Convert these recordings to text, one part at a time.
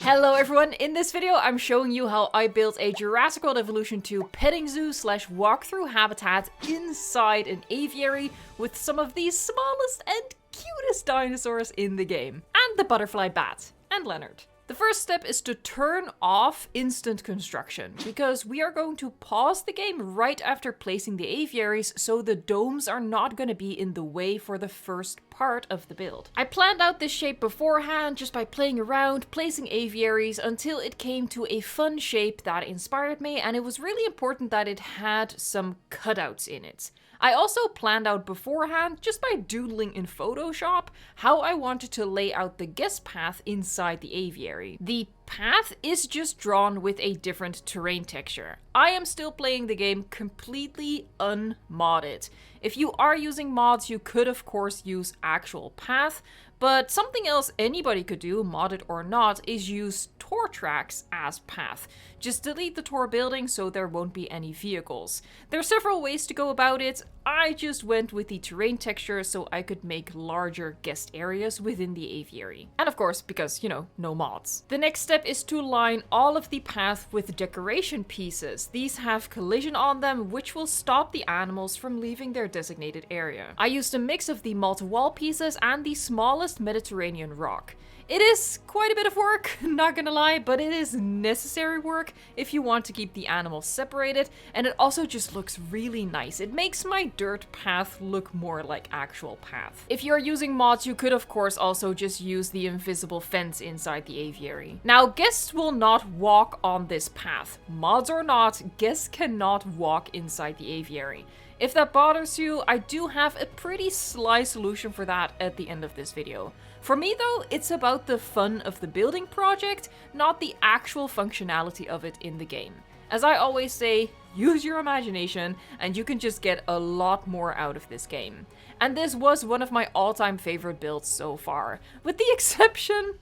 Hello everyone, in this video I'm showing you how I built a Jurassic World Evolution 2 petting zoo slash walkthrough habitat inside an aviary with some of the smallest and cutest dinosaurs in the game. And the butterfly bat, and Leonard. The first step is to turn off instant construction, because we are going to pause the game right after placing the aviaries so the domes are not going to be in the way for the first part of the build. I planned out this shape beforehand just by playing around, placing aviaries until it came to a fun shape that inspired me, and it was really important that it had some cutouts in it. I also planned out beforehand, just by doodling in Photoshop, how I wanted to lay out the guest path inside the aviary. The path is just drawn with a different terrain texture. I am still playing the game completely unmodded. If you are using mods, you could of course use actual path, but something else anybody could do, modded or not, is use tour tracks as path. Just delete the tour building so there won't be any vehicles. There are several ways to go about it. I just went with the terrain texture so I could make larger guest areas within the aviary. And of course, because, you know, no mods. The next step is to line all of the path with decoration pieces. These have collision on them, which will stop the animals from leaving their designated area. I used a mix of the multi-wall pieces and the smallest Mediterranean rock. It is quite a bit of work, not gonna lie, but it is necessary work if you want to keep the animals separated, and it also just looks really nice. It makes my dirt path look more like actual path. If you're using mods, you could of course also just use the invisible fence inside the aviary. Now, guests will not walk on this path. Mods or not, guests cannot walk inside the aviary. If that bothers you, I do have a pretty sly solution for that at the end of this video. For me though, it's about the fun of the building project, not the actual functionality of it in the game. As I always say, use your imagination and you can just get a lot more out of this game. And this was one of my all-time favorite builds so far, with the exception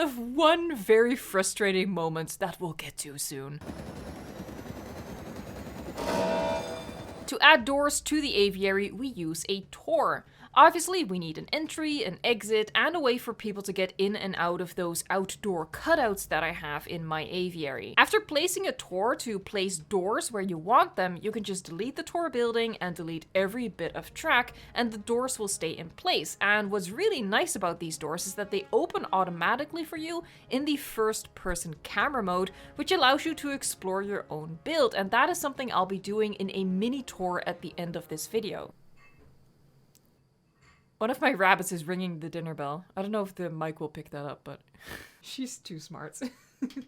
of one very frustrating moment that we'll get to soon. To add doors to the aviary, we use a tour. Obviously, we need an entry, an exit, and a way for people to get in and out of those outdoor cutouts that I have in my aviary. After placing a tour to place doors where you want them, you can just delete the tour building and delete every bit of track, and the doors will stay in place. And what's really nice about these doors is that they open automatically for you in the first-person camera mode, which allows you to explore your own build, and that is something I'll be doing in a mini tour at the end of this video. One of my rabbits is ringing the dinner bell. I don't know if the mic will pick that up, but she's too smart.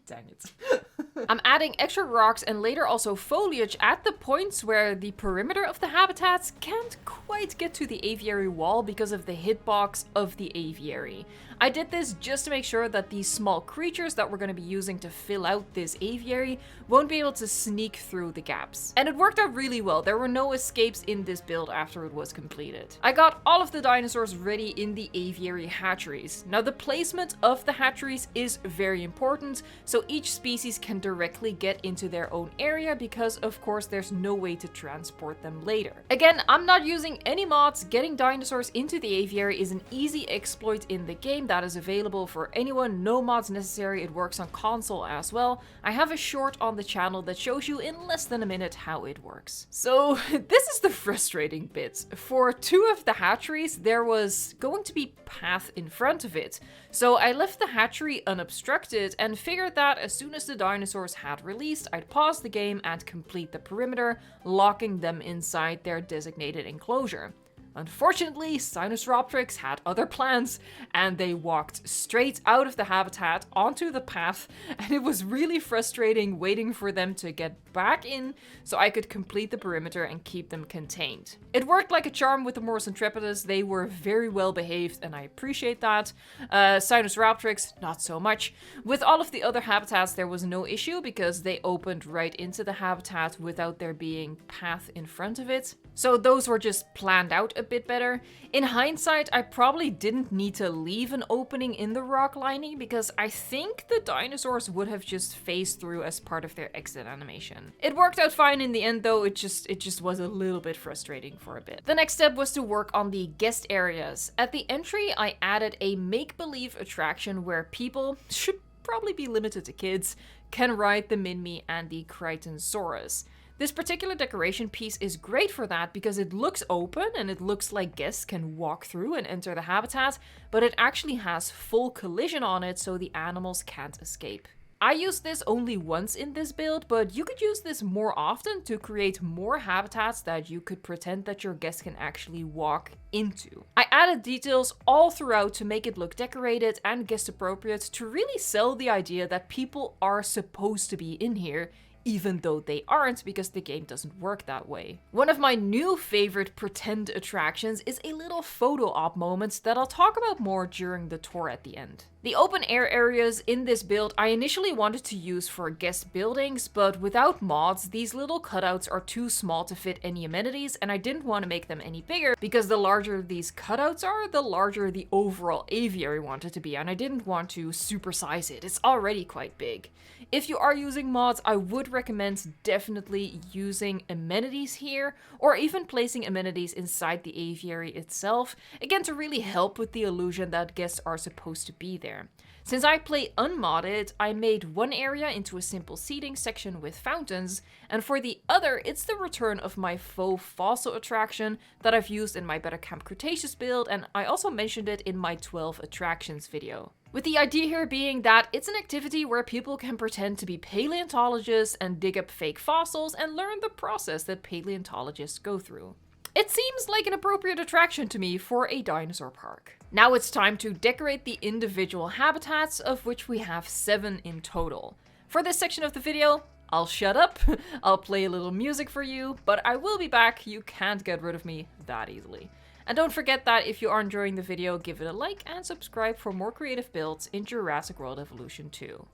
Dang it. I'm adding extra rocks and later also foliage at the points where the perimeter of the habitats can't quite get to the aviary wall because of the hitbox of the aviary. I did this just to make sure that these small creatures that we're going to be using to fill out this aviary won't be able to sneak through the gaps. And it worked out really well. There were no escapes in this build after it was completed. I got all of the dinosaurs ready in the aviary hatcheries. Now, the placement of the hatcheries is very important, so each species can directly get into their own area because of course there's no way to transport them later. Again, I'm not using any mods. Getting dinosaurs into the aviary is an easy exploit in the game that is available for anyone. No mods necessary. It works on console as well. I have a short on the channel that shows you in less than a minute how it works. So this is the frustrating bit. For two of the hatcheries, there was going to be path in front of it. So I left the hatchery unobstructed and figured that as soon as the dinosaurs had released, I'd pause the game and complete the perimeter, locking them inside their designated enclosure. Unfortunately, Sinosauropteryx had other plans, and they walked straight out of the habitat onto the path, and it was really frustrating waiting for them to get back in so I could complete the perimeter and keep them contained. It worked like a charm with the Morus Intrepidus. They were very well behaved, and I appreciate that. Sinosauropteryx, not so much. With all of the other habitats, there was no issue because they opened right into the habitat without there being path in front of it. So those were just planned out a bit better. In hindsight, I probably didn't need to leave an opening in the rock lining because I think the dinosaurs would have just phased through as part of their exit animation. It worked out fine in the end though, it just was a little bit frustrating for a bit. The next step was to work on the guest areas. At the entry, I added a make-believe attraction where people, should probably be limited to kids, can ride the Minmi and the Crichtonsaurus. This particular decoration piece is great for that because it looks open and it looks like guests can walk through and enter the habitat, but it actually has full collision on it so the animals can't escape. I used this only once in this build, but you could use this more often to create more habitats that you could pretend that your guests can actually walk into. I added details all throughout to make it look decorated and guest appropriate to really sell the idea that people are supposed to be in here, even though they aren't, because the game doesn't work that way. One of my new favorite pretend attractions is a little photo op moment that I'll talk about more during the tour at the end. The open air areas in this build I initially wanted to use for guest buildings, but without mods, these little cutouts are too small to fit any amenities, and I didn't want to make them any bigger because the larger these cutouts are, the larger the overall aviary wanted to be, and I didn't want to supersize it. It's already quite big. If you are using mods, I would recommend definitely using amenities here, or even placing amenities inside the aviary itself, again to really help with the illusion that guests are supposed to be there. Since I play unmodded, I made one area into a simple seating section with fountains, and for the other, it's the return of my faux fossil attraction that I've used in my Better Camp Cretaceous build, and I also mentioned it in my 12 attractions video. With the idea here being that it's an activity where people can pretend to be paleontologists and dig up fake fossils and learn the process that paleontologists go through. It seems like an appropriate attraction to me for a dinosaur park. Now it's time to decorate the individual habitats, of which we have 7 in total. For this section of the video, I'll shut up, I'll play a little music for you, but I will be back, you can't get rid of me that easily. And don't forget that if you are enjoying the video, give it a like and subscribe for more creative builds in Jurassic World Evolution 2.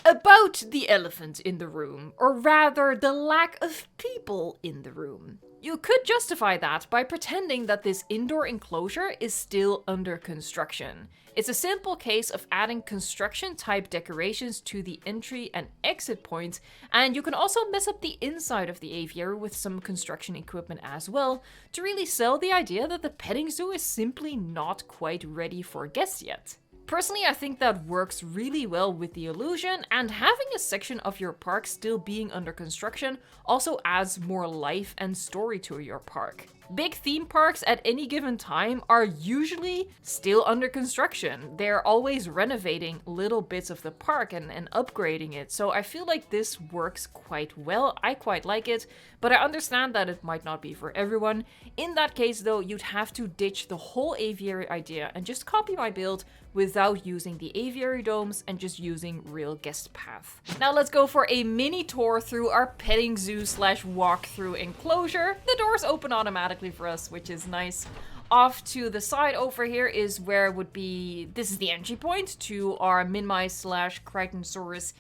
About the elephant in the room, or rather the lack of people in the room. You could justify that by pretending that this indoor enclosure is still under construction. It's a simple case of adding construction type decorations to the entry and exit points, and you can also mess up the inside of the aviary with some construction equipment as well, to really sell the idea that the petting zoo is simply not quite ready for guests yet. Personally, I think that works really well with the illusion, and having a section of your park still being under construction also adds more life and story to your park. Big theme parks at any given time are usually still under construction. They're always renovating little bits of the park and upgrading it. So I feel like this works quite well. I quite like it, but I understand that it might not be for everyone. In that case though, you'd have to ditch the whole aviary idea and just copy my build without using the aviary domes and just using real guest path. Now let's go for a mini tour through our petting zoo slash walkthrough enclosure. The doors open automatically for us, which is nice. Off to the side over here is where would be, this is the entry point to our Minmi slash Crichtonsaurus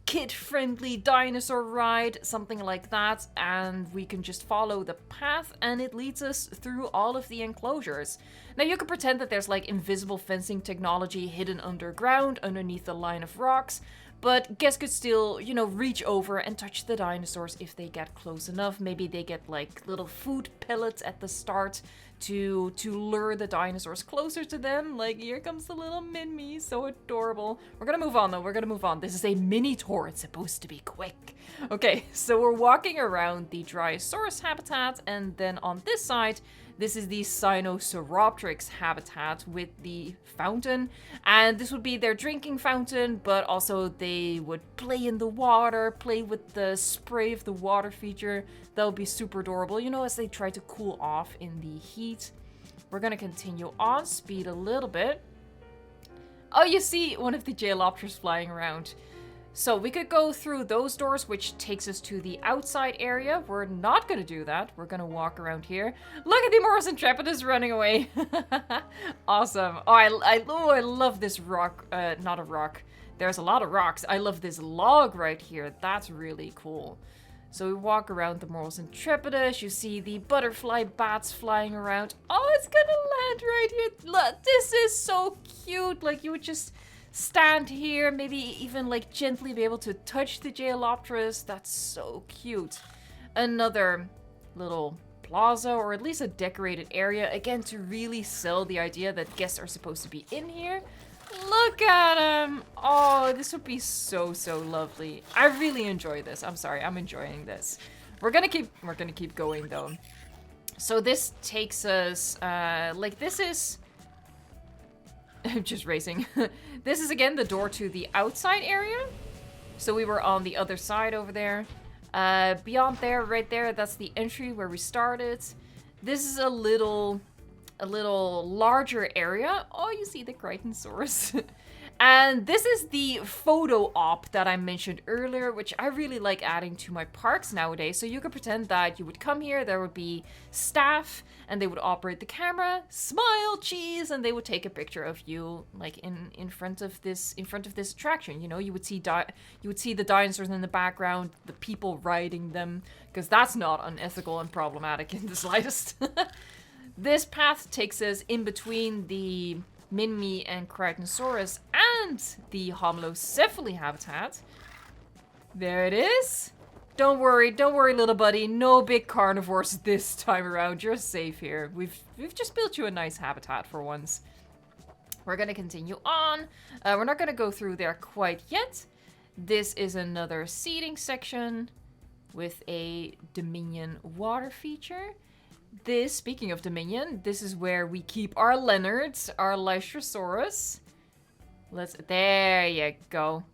kid-friendly dinosaur ride, something like that, and we can just follow the path and it leads us through all of the enclosures. Now you could pretend that there's like invisible fencing technology hidden underground underneath the line of rocks, but guests could still, you know, reach over and touch the dinosaurs if they get close enough. Maybe they get like little food pellets at the start to lure the dinosaurs closer to them. Like, here comes the little Minmi, so adorable. We're gonna move on though, we're gonna move on. This is a mini tour, it's supposed to be quick. Okay, so we're walking around the Dryosaurus habitat, and then on this side, this is the Sinosauropteryx habitat with the fountain, and this would be their drinking fountain, but also they would play in the water, play with the spray of the water feature. That would be super adorable, you know, as they try to cool off in the heat. We're gonna continue on, speed a little bit. Oh, you see one of the Jailopters flying around. So we could go through those doors, which takes us to the outside area. We're not going to do that. We're going to walk around here. Look at the Morus Intrepidus running away. Awesome. Oh, I love this rock. Not a rock. There's a lot of rocks. I love this log right here. That's really cool. So we walk around the Morus Intrepidus. You see the butterfly bats flying around. Oh, it's going to land right here. Look, this is so cute. Like, you would just stand here, maybe even like gently be able to touch the Jailopterus. That's so cute. Another little plaza, or at least a decorated area, again to really sell the idea that guests are supposed to be in here. Look at him. Oh, this would be so lovely. I really enjoy this. I'm sorry, I'm enjoying this. We're gonna keep going though. So this takes us like, this is I'm just racing. This is again the door to the outside area. So we were on the other side over there. Beyond there, right there, that's the entry where we started. This is a little larger area. Oh, you see the Crichtonsaurus. And this is the photo op that I mentioned earlier, which I really like adding to my parks nowadays. So you could pretend that you would come here, there would be staff, and they would operate the camera, smile, cheese, and they would take a picture of you, like in front of this attraction. You know, you would see the dinosaurs in the background, the people riding them, because that's not unethical and problematic in the slightest. This path takes us in between the Minmi and Crichtonsaurus and the Homalocephali habitat. There it is. Don't worry, little buddy. No big carnivores this time around. You're safe here. We've just built you a nice habitat for once. We're gonna continue on. We're not gonna go through there quite yet. This is another seating section with a Dominion water feature. This, speaking of Dominion, this is where we keep our Leonards, our Lystrosaurus. There you go.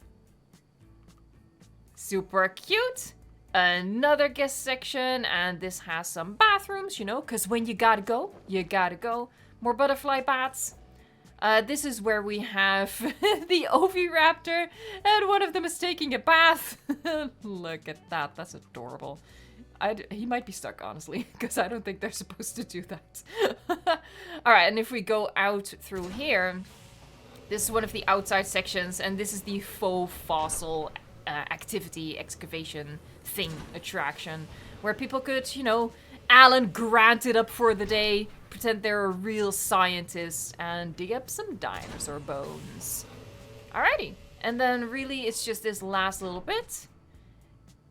Super cute. Another guest section, and this has some bathrooms, you know, because when you gotta go, you gotta go. More butterfly bats. This is where we have the Oviraptor, and one of them is taking a bath. Look at that, that's adorable. He might be stuck, honestly, because I don't think they're supposed to do that. Alright, and if we go out through here, this is one of the outside sections, and this is the faux fossil activity excavation thing attraction, where people could, you know, Alan Grant it up for the day, pretend they're a real scientist, and dig up some dinosaur bones. Alrighty, and then really it's just this last little bit.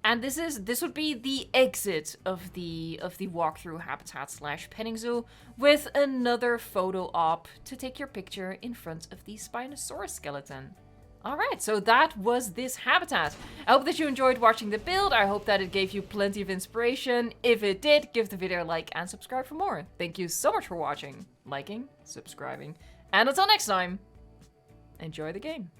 And this would be the exit of the walkthrough habitat slash petting zoo, with another photo op to take your picture in front of the Spinosaurus skeleton. Alright, so that was this habitat. I hope that you enjoyed watching the build. I hope that it gave you plenty of inspiration. If it did, give the video a like and subscribe for more. Thank you so much for watching, liking, subscribing, and until next time, enjoy the game.